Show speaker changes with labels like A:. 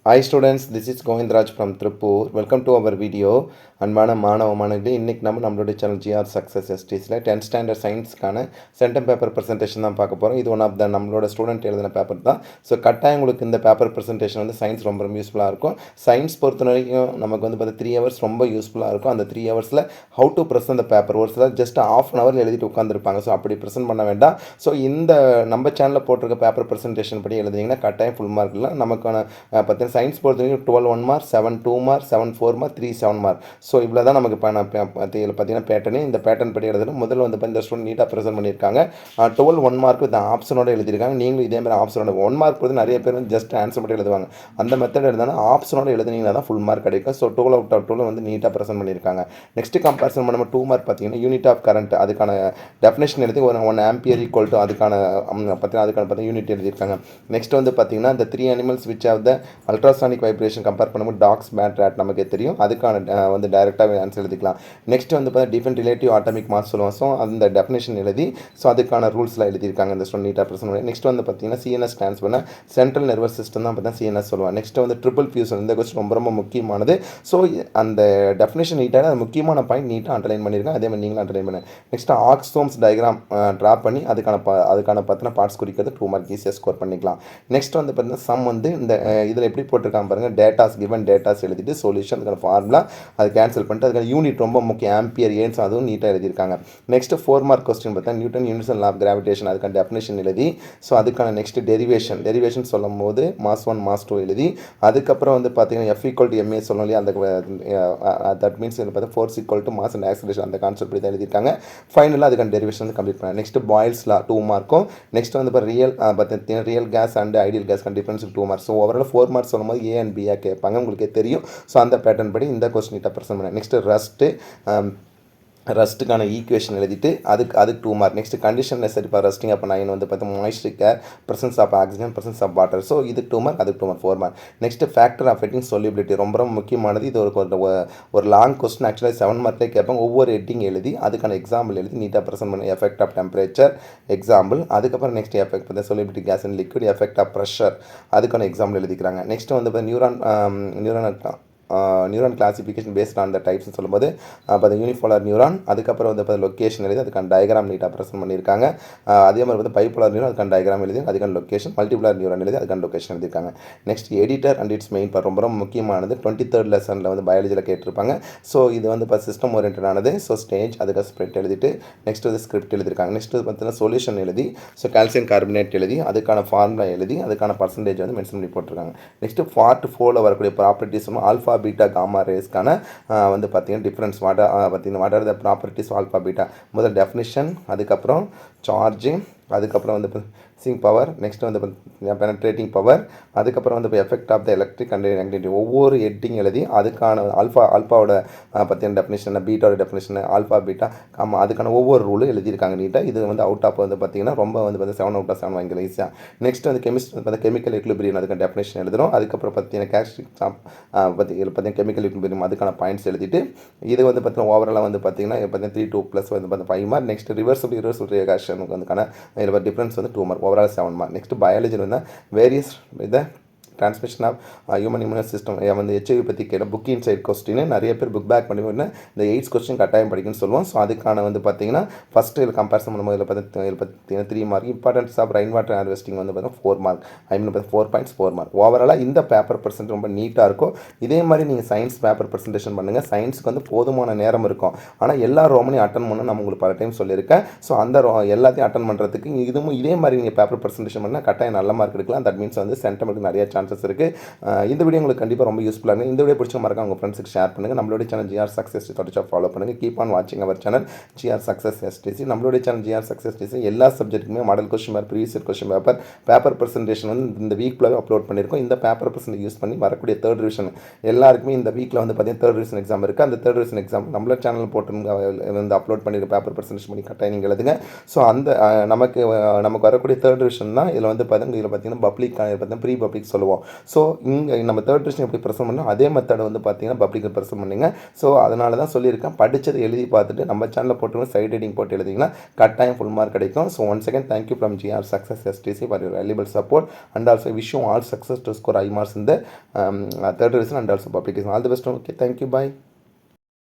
A: Hi students, this is Govindraj from Tripur. Welcome to our video. அன்பான மாணவ மாணவிகளே, இன்றைக்கி நம்மளுடைய சேனல் ஜிஆர் சக்ஸஸ் எஸ்டிஸில் 10th ஸ்டாண்டர்ட் சயின்ஸ்க்கான சென்டம் பேப்பர் ப்ரெசன்டேஷன் தான் பார்க்க போகிறோம். இது ஒன் ஆஃப் த நம்மளோட ஸ்டூடெண்ட் எழுதின பேப்பர் தான். ஸோ கட்டாயம் உங்களுக்கு இந்த பேப்பர் ப்ரெசன்டேஷன் வந்து சயின்ஸ் ரொம்ப யூஸ்ஃபுல்லாக இருக்கும். சயின்ஸ் பொறுத்த வரைக்கும் நமக்கு வந்து பார்த்தா 3 hours ரொம்ப யூஸ்ஃபுல்லாக இருக்கும். அந்த 3 hours how to present the paper ஒரு சிலர் ஜஸ்ட் ½ an hour எழுதிட்டு உட்காந்துருப்பாங்க. ஸோ அப்படி ப்ரெசென்ட் பண்ண வேண்டாம். ஸோ இந்த நம்ம சேனலில் போட்டிருக்க பேப்பர் ப்ரெசன்டேஷன் படி எழுதிங்கன்னா கட்டாயம் ஃபுல் மார்க் இல்லை. நமக்கான பார்த்தீங்கன்னா சயின்ஸ் பொறுத்த வரைக்கும் 12 1 mark, 7 2 mark, 7 4 mark, 3 7 mark. So இவ்வளோ தான் நமக்கு பார்த்தீங்கன்னா பேட்டர்னு. இந்த பேட்டர்ன் படி எழுதணும். முதல்ல வந்து இந்த ஸ்டூடெண்ட் நீட்டாக ப்ரெசென்ட் பண்ணியிருக்காங்க. 12 1 mark வித் ஆப்ஷனோட எழுதியிருக்காங்க. நீங்களும் இதே மாதிரி ஆப்ஷனோட 1 mark வந்து நிறைய பேர் வந்து ஜஸ்ட் ஆன்சர் மட்டும் எழுதுவாங்க. அந்த மெத்தட் எழுதாலும் ஆப்ஷனோட எழுதுனீங்கன்னா தான் ஃபுல் மார்க் கிடைக்கும். ஸோ 12 out of 12 வந்து நீட்டாக ப்ரெசென்ட் பண்ணியிருக்காங்க. நெக்ஸ்ட் கம்பேரிசன் பண்ணும்போது 2 mark பார்த்தீங்கன்னா யூனிட் ஆஃப் கரண்ட் அதுக்கான டெஃபினேஷன் எழுதி 1 ampere equal to அதுக்கான பார்த்தீங்கன்னா யூனிட் எழுதியிருக்காங்க. நெக்ஸ்ட் வந்து பார்த்தீங்கன்னா இந்த 3 animals which have the ultrasonic vibration compare பண்ணும்போது டாக்ஸ் பேட் ரேட் நமக்கு தெரியும். அதுக்கான வந்து டைரெக்டாக ஆன்சர் எழுதிக்கலாம். நெக்ஸ்ட் வந்து பார்த்தா டிஃபரெண்ட் ரிலேட்டிவ் ஆட்டமிக் மாஸ் சொல்லுவோம். ஸோ அந்த டெஃபினேஷன் எழுதி ஸோ அதுக்கான ரூல்ஸ்லாம் எழுதியிருக்காங்க. இந்த ஸ்டூடெண்ட் நீட்டாக ப்ரெசென்ட். நெக்ஸ்ட் வந்து பார்த்தீங்கன்னா சிஎன்எஸ் ஸ்டாண்ட்ஸ் பண்ண சென்ட்ரல் நர்வஸ் சிஸ்டம் தான் பார்த்தா சிஎன்எஸ் சொல்லுவாங்க. நெக்ஸ்ட் வந்து ட்ரிபிள் ஃபியூஷன். இந்த கொஸ்டின் ரொம்ப முக்கியமானது. ஸோ அந்த டெஃபினேஷன் நீட்டாக அது முக்கியமான பாயிண்ட் நீட்டாக அண்டர்லைன் பண்ணியிருக்கேன். அதே மாதிரி நீங்களும் அண்டர்லைன் பண்ணேன். நெக்ஸ்ட் ஆக்ஸோம்ஸ் டயக்ராம் ட்ரா பண்ணி அதுக்கான பார்த்தீங்கன்னா பார்ட்ஸ் குறிக்கிறது 2 mark ஈஸியாக ஸ்கோர் பண்ணிக்கலாம். நெக்ஸ்ட் வந்து பார்த்தீங்கன்னா சம் வந்து இந்த இதில் எப்படி போட்டிருக்காங்க பாருங்கள். டேட்டாஸ் கிவன் டேட்டாஸ் எழுதிட்டு சொல்யூஷன் அதுக்கான ஃபார்முலா அது கேன்சல் பண்ணிட்டு அதுக்கான யூனிட் ரொம்ப முக்கியம் ஆம்பியர் ஏன்ஸ் அதுவும் நீட்டாக எழுதியிருக்காங்க. நெக்ஸ்ட் 4 mark கொஸ்டின் பார்த்தா Newton universal law of gravitation அதுக்கான டெஃபினேஷன் எழுதி ஸோ அதுக்கான நெக்ஸ்ட் டெரிவேஷன் சொல்லும் போது மாஸ் 1 மாஸ் 2 எழுதி அதுக்கப்புறம் வந்து பார்த்தீங்கன்னா F equal to ma சொல்லணும் இல்லையா. அந்த தட் மீன்ஸ் பார்த்தா force equal to mass and acceleration அந்த கான்செப்ட் தான் எழுதியிருக்காங்க. ஃபைனலாக அதுக்கான டெரிவேஷன் வந்து கம்ப்ளீட் பண்ணாங்க. Next Boyle's law 2 mark. Next வந்து இப்போ real gas and ideal gas difference 2 mark. So overall 4 mark சொல்லும்போது ஏ அண்ட் பியாக கேட்பாங்க. உங்களுக்கே தெரியும். ஸோ அந்த பேட்டர்ன் படி இந்த கொஸ்டின் நீட்டாக ப்ரெசென்ட் பண்ணேன். நெக்ஸ்ட் ரஸ்ட்டுக்கான ஈக்குவேஷன் எழுதிட்டு அதுக்கு 2 mark. Next condition necessary for rusting அப்போ 9 வந்து பார்த்தா moisture care presence of oxygen presence of water. So இது 2 mark அதுக்கு 2 mark 4 mark. Next factor affecting solubility ரொம்ப முக்கியமானது. இது ஒரு லாங் கொஸ்டின் ஆக்சுவலாக 7 markலேயே கேட்பாங்க. ஒவ்வொரு ஹெட்டிங் எழுதி அதுக்கான எக்ஸாம்பிள் எழுதி நீட்டாக ப்ரெசென்ட் பண்ணி எஃபெக்ட் ஆஃப் டெம்பரேச்சர் எக்ஸாம்பிள் அதுக்கப்புறம் நெக்ஸ்ட் எஃபெக்ட் பார்த்தா solubility gas and liquid effect of pressure அதுக்கான எக்ஸாம்பிள் எழுதிக்கிறாங்க. நெக்ஸ்ட் வந்து neuron classification based on the டைப்ஸ்னு சொல்லும்போது பார்த்து யூனிபோலார் நியூரான் அதுக்கப்புறம் வந்து பார்த்து லொக்கேஷன் எழுதி அதுக்கான டயக்ராம் நீட்டாக ப்ரெசென்ட் பண்ணியிருக்காங்க. அதே மாதிரி வந்து பைபோலார் நியூரான் அதுக்கான டயக்ராம் எழுதி அதுக்கான லொக்கேஷன் மல்டிபுலர் நியூரான் எழுதி அதுக்கான லொக்கேஷன் எழுதியிருக்காங்க. Next editor and it's main part ரொம்ப முக்கியமானது. 23rd லெசனில் வந்து பயாலஜியில் கேட்டிருப்பாங்க. ஸோ இது வந்து இப்போ சிஸ்டம் ஓரியன்டானது. ஸோ ஸ்டேஜ் அதுக்காக ஸ்ப்ரெட் எழுதிட்டு நெக்ஸ்ட் வந்து ஸ்கிரிப்ட் எழுதியிருக்காங்க. நெக்ஸ்ட் பார்த்தீங்கன்னா சொல்யூஷன் எழுதி ஸோ கால்சியம் கார்பனேட் எழுதி அதுக்கான ஃபார்முலா எழுதி அதுக்கான பர்சன்டேஜ் வந்து மென்ஷன் பண்ணி போட்டிருக்காங்க. நெக்ஸ்ட் பார்ட் 4 வரக்கூடிய ப்ராப்பர்ட்டிஸ் ஆல்ஃபா பீட்டா காமா ரேஸ்க்கான வந்து பார்த்தீங்கன்னா difference what are the properties alpha beta முதல் டெஃபினிஷன் அதுக்கப்புறம் சார்ஜிங் அதுக்கப்புறம் வந்து சிங் பவர் நெக்ஸ்ட் வந்து பெனட்ரேட்டிங் பவர் அதுக்கப்புறம் வந்து effect of the electric and negative ஒவ்வொரு ஹெட்டிங் எழுதி அதுக்கான ஆல்ஃபாவோட பார்த்தீங்கன்னா டெஃபினேஷன் பீட்டாவோட டெஃபினேஷன் ஆல்ஃபா பீட்டா ஆமாம் அதுக்கான ஒவ்வொரு ரூலும் எழுதியிருக்காங்க நீட்டாக. இது வந்து அவுட் ஆஃப் வந்து பார்த்தீங்கன்னா ரொம்ப வந்து 7 out of 7 வாங்கிக்கலாம் ஈஸியாக. நெக்ஸ்ட் வந்து கெமிக்கல் எக்லிபிரியம் அதுக்கான டெஃபினேஷன் எழுதுகிறோம். அதுக்கப்புறம் பார்த்தீங்கன்னா கேஸ்ட்ரிக் பார்த்தீங்கன்னா கெமிக்கல் எக்லிபிரியம் அதுக்கான பாயிண்ட்ஸ் எழுதிட்டு இது வந்து பார்த்தீங்கன்னா ஓவராலாக வந்து பார்த்தீங்கன்னா 3 2 + வந்து 5 mark. நெக்ஸ்ட் ரிவர்சிபிள் ரியாக்ஷனுக்கு வந்துக்கான இதில் டிஃப்ரென்ஸ் வந்து 2 mark overall 7 mark. Next biology வந்து வேரியஸ் இதை transmission of human immune system வந்து ஹெச்ஐவி பற்றி கேட்ட புக் இன்சைட் கொஸ்டின் நிறைய பேர் புக் பேக் பண்ணி இந்த 8 கொஸ்டின் கட்டாயம் படிக்கணும்னு சொல்லுவோம். ஸோ அதுக்கான வந்து பார்த்தீங்கன்னா ஃபஸ்ட்டு இதில் கம்பேரிசன் பண்ணும்போது இதில் பார்த்தீங்கன்னா 3 mark. Importance of rain water harvesting வந்து பார்த்தீங்கன்னா 4 mark. 4 points 4 mark. ஓவராலாக இந்த பேப்பர் பர்சன்ட் ரொம்ப நீட்டாக இருக்கும். இதே மாதிரி நீங்கள் சயின்ஸ் பேப்பர் ப்ரெசன்டேஷன் பண்ணுங்கள். சயின்ஸுக்கு வந்து போதுமான நேரம் இருக்கும். ஆனால் எல்லா ரோமனையும் அட்டன் பண்ண நான் உங்களுக்கு பல டைம் சொல்லியிருக்கேன். ஸோ அந்த எல்லாத்தையும் அட்டன் பண்ணுறதுக்கு இதுவும் இதே மாதிரி நீங்கள் பேப்பர் ப்ரெசன்டேஷன் பண்ணால் கட்டாயம் நல்ல மார்க் எடுக்கலாம். தட் மீன்ஸ் வந்து சென்டமெண்ட்டுக்கு நிறைய சான்சஸ் இருக்குது. இந்த வீடியோ உங்களுக்கு கண்டிப்பாக ரொம்ப யூஸ்ஃபுல்லாக இருக்குது. இந்த வீடியோ பிடிச்ச மறக்காம உங்கள் ஃப்ரெண்ட்ஸுக்கு ஷேர் பண்ணுங்கள். நம்மளுடைய சேனல் ஜிஆர் சக்ஸஸ் தொடர்ச்சியாக ஃபாலோ பண்ணுங்கள். கீப் ஆன் வாட்சிங் our channel GR success STC. நம்மளுடைய சேனல் ஜிஆர் சக்ஸஸ் எஸ்டிசி எல்லா சப்ஜெக்ட்டுக்குமே model question paper previous question paper presentation வந்து இந்த வீக்கில் அப்லோட் பண்ணியிருக்கோம். இந்த பேப்பர் ப்ரெசன்ட் யூஸ் பண்ணி வரக்கூடிய 3rd ரிவிஷன் எல்லாருக்குமே இந்த வீக்கில் வந்து பார்த்தீங்கன்னா 3rd ரிவிஷன் எக்ஸாம் இருக்குது. அந்த 3rd ரிவிஷன் எக்ஸாம் நம்மளோட சேனல் போட்டு வந்து அப்லோட் பண்ணியிருக்க பேப்பர் ப்ரெசன்டேஷன் பண்ணி கட்டாயம் நீங்கள் எழுதுங்க. ஸோ அந்த நமக்கு வரக்கூடிய 3rd ரிவிஷன் தான் இதில் வந்து பார்த்தீங்கன்னா பப்ளிக் பார்த்தீங்கன்னா ப்ரீ பப்ளிக் சொல்லுவோம். பண்ணுவோம். ஸோ இங்கே நம்ம தேர்ட் டிவிஷன் எப்படி ப்ரெசென்ட் பண்ணோம் அதே மெத்தடை வந்து பார்த்தீங்கன்னா பப்ளிக்கில் ப்ரெசென்ட் பண்ணிங்க. ஸோ அதனால தான் சொல்லியிருக்கேன், படித்ததை எழுதி பார்த்துட்டு நம்ம சேனலில் போட்டு சைட் ரீடிங் போட்டு எழுதிங்கன்னா கட்டாயம் ஃபுல் மார்க் கிடைக்கும். So once again thank you from GR success STC for your valuable support and also wish you all success to score high marks in the third division and also publication. All the best. Okay, thank you. Bye.